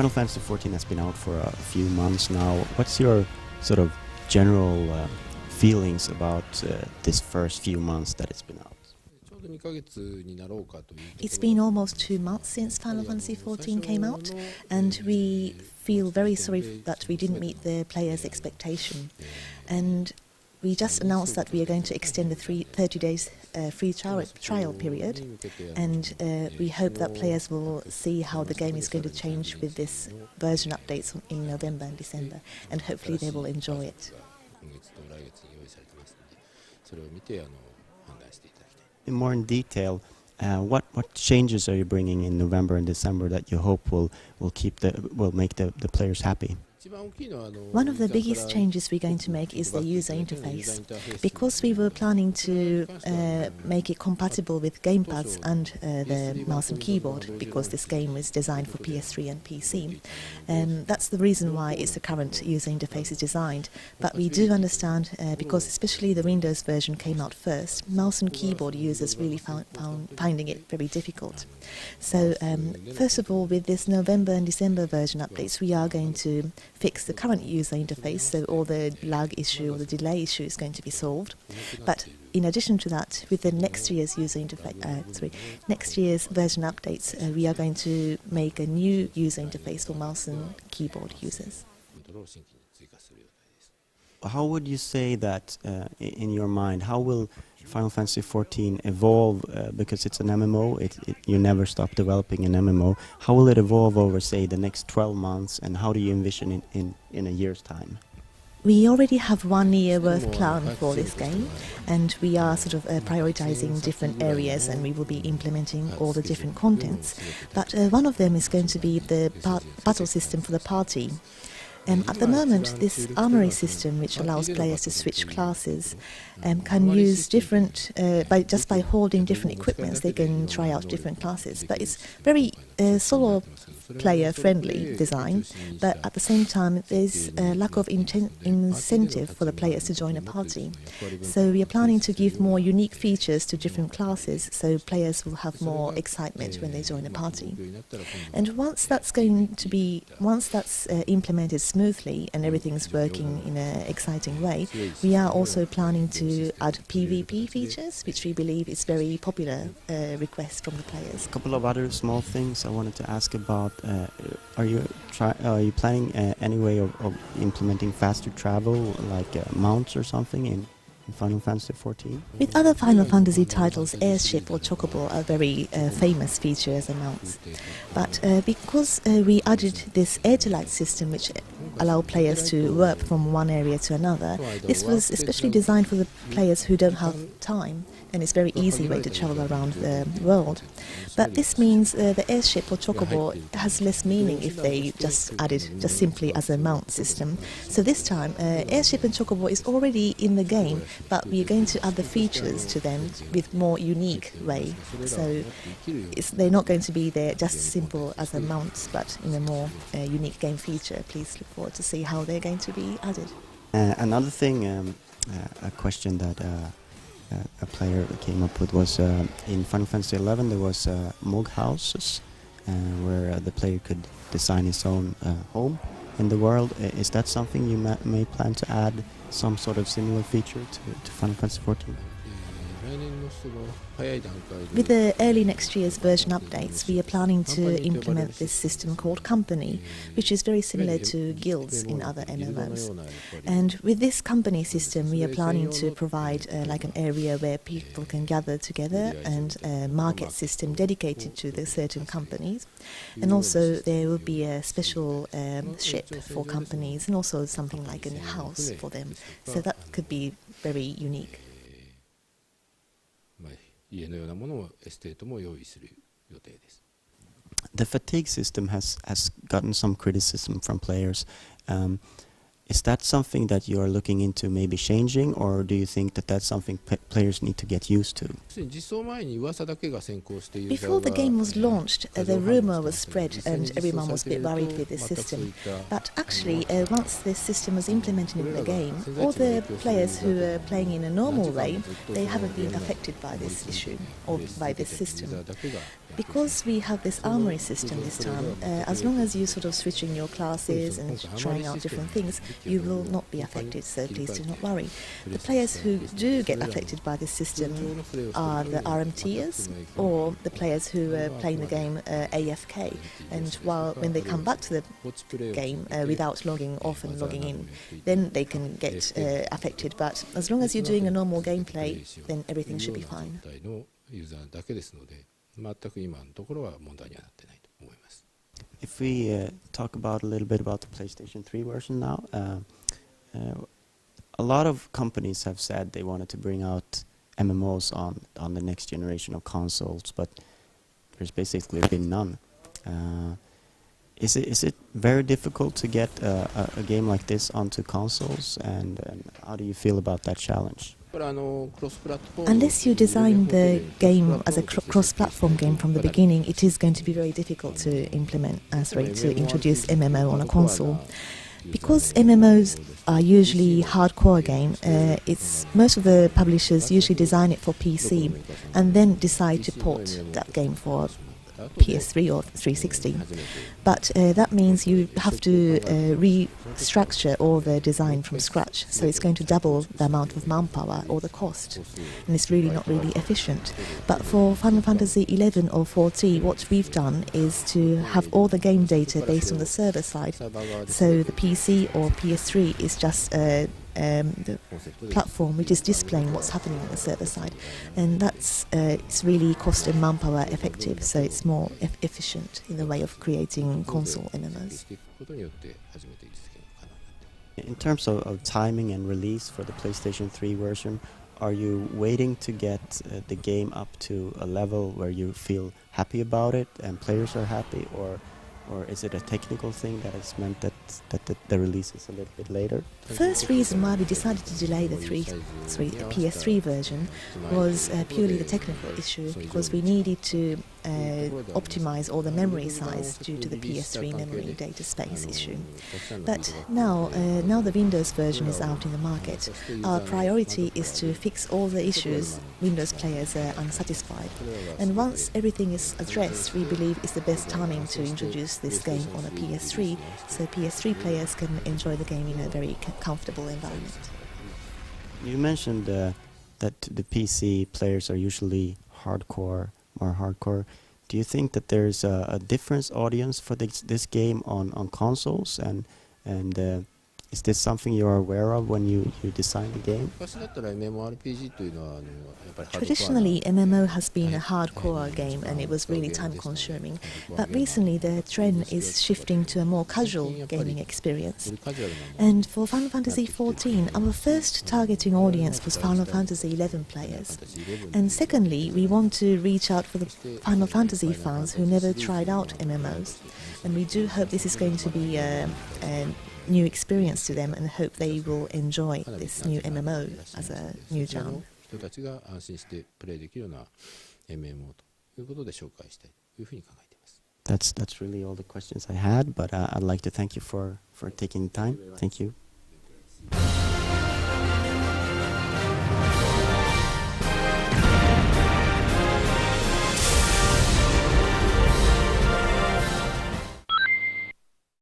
Final Fantasy XIV has been out for a few months now. What's your sort of general feelings about this first few months that it's been out? It's been almost 2 months since Final Fantasy XIV came out, and we feel very sorry that we didn't meet the players' expectation. And we just announced that we are going to extend the 30 days free trial period, and we hope that players will see how the game is going to change with this version updates in November and December, and hopefully they will enjoy it. More in detail, what changes are you bringing in November and December that you hope will make the players happy? One of the biggest changes we're going to make is the user interface. Because we were planning to make it compatible with gamepads and the mouse and keyboard, because this game is designed for PS3 and PC. That's the reason why it's the current user interface is designed. But we do understand, because especially the Windows version came out first, mouse and keyboard users really finding it very difficult. So first of all, with this November and December version updates, we are going to fix the current user interface, so all the lag issue or the delay issue is going to be solved. But in addition to that, with the next year's next year's version updates, we are going to make a new user interface for mouse and keyboard users. How would you say that, in your mind, how will Final Fantasy XIV evolve, because it's an MMO, you never stop developing an MMO. How will it evolve over, say, the next 12 months, and how do you envision it in a year's time? We already have 1 year worth plan for this game, and we are sort of prioritizing different areas, and we will be implementing all the different contents. But one of them is going to be the battle system for the party. At the moment, this armory system, which allows players to switch classes, can use different, just by holding different equipments, they can try out different classes. But it's very solo player friendly design, but at the same time there's a lack of incentive for the players to join a party. So we are planning to give more unique features to different classes, so players will have more excitement when they join a party. And once that's implemented smoothly and everything's working in an exciting way, we are also planning to add PvP features, which we believe is very popular request from the players. A couple of other small things I wanted to ask about. Are you planning any way of implementing faster travel, like mounts or something in Final Fantasy XIV? With other Final Fantasy titles, airship or chocobo are very famous features and mounts. But because we added this air-to-light system, which allow players to warp from one area to another, this was especially designed for the players who don't have time, and it's a very easy way to travel around the world. But this means the airship or chocobo has less meaning if they just add it just simply as a mount system. So this time, airship and chocobo is already in the game, but we are going to add the features to them with more unique way. So they're not going to be there just simple as a mount, but in a more unique game feature. Please look forward to see how they're going to be added. Another thing, a question that a player came up with was in Final Fantasy XI there was mug houses where the player could design his own home in the world. Is that something you may plan to add, some sort of similar feature to Final Fantasy XIV? With the early next year's version updates, we are planning to implement this system called Company, which is very similar to guilds in other MMOs. And with this company system, we are planning to provide like an area where people can gather together, and a market system dedicated to the certain companies. And also there will be a special ship for companies, and also something like a house for them. So that could be very unique. The fatigue system has gotten some criticism from players. Is that something that you are looking into maybe changing, or do you think that that's something players need to get used to? Before the game was launched, the rumor was spread and everyone was a bit worried with this system. But actually, once this system was implemented in the game, all the players who are playing in a normal way, they haven't been affected by this issue or by this system. Because we have this armory system this time, as long as you sort of switching your classes and trying out different things, you will not be affected, so please do not worry. The players who do get affected by this system are the RMTers or the players who are playing the game AFK, and when they come back to the game without logging off and logging in, then they can get affected, but as long as you're doing a normal gameplay, then everything should be fine. If we talk about a little bit about the PlayStation 3 version now, a lot of companies have said they wanted to bring out MMOs on the next generation of consoles, but there's basically been none. Is it very difficult to get a game like this onto consoles, and how do you feel about that challenge? Unless you design the game as a cross-platform game from the beginning, it is going to be very difficult to introduce MMO on a console. Because MMOs are usually hardcore game, most of the publishers usually design it for PC and then decide to port that game for PS3 or 360. But that means you have to restructure all the design from scratch, so it's going to double the amount of manpower or the cost, and it's really not really efficient. But for Final Fantasy XI or XIV, what we've done is to have all the game data based on the server side, so the PC or PS3 is just the platform which is displaying what's happening on the server side, and that's it's really cost and manpower effective, so it's more efficient in the way of creating console MMOs. In terms of timing and release for the PlayStation 3 version, are you waiting to get the game up to a level where you feel happy about it and players are happy, or is it a technical thing that has meant that the release is a little bit later? The first reason why we decided to delay the PS3 version was purely the technical issue, because we needed to optimize all the memory size due to the PS3 memory data space issue. But now the Windows version is out in the market, our priority is to fix all the issues Windows players are unsatisfied. And once everything is addressed, we believe it's the best timing to introduce this game on a PS3, so PS3 players can enjoy the game in a very comfortable environment. You mentioned that the PC players are usually more hardcore. Do you think that there's a different audience for this game on consoles, and is this something you are aware of when you design the game? Traditionally, MMO has been a hardcore game and it was really time-consuming. But recently, the trend is shifting to a more casual gaming experience. And for Final Fantasy XIV, our first targeting audience was Final Fantasy XI players. And secondly, we want to reach out for the Final Fantasy fans who never tried out MMOs. And we do hope this is going to be a new experience to them, and hope they will enjoy this new MMO as a new genre. That's really all the questions I had, but I'd like to thank you for taking the time. Thank you.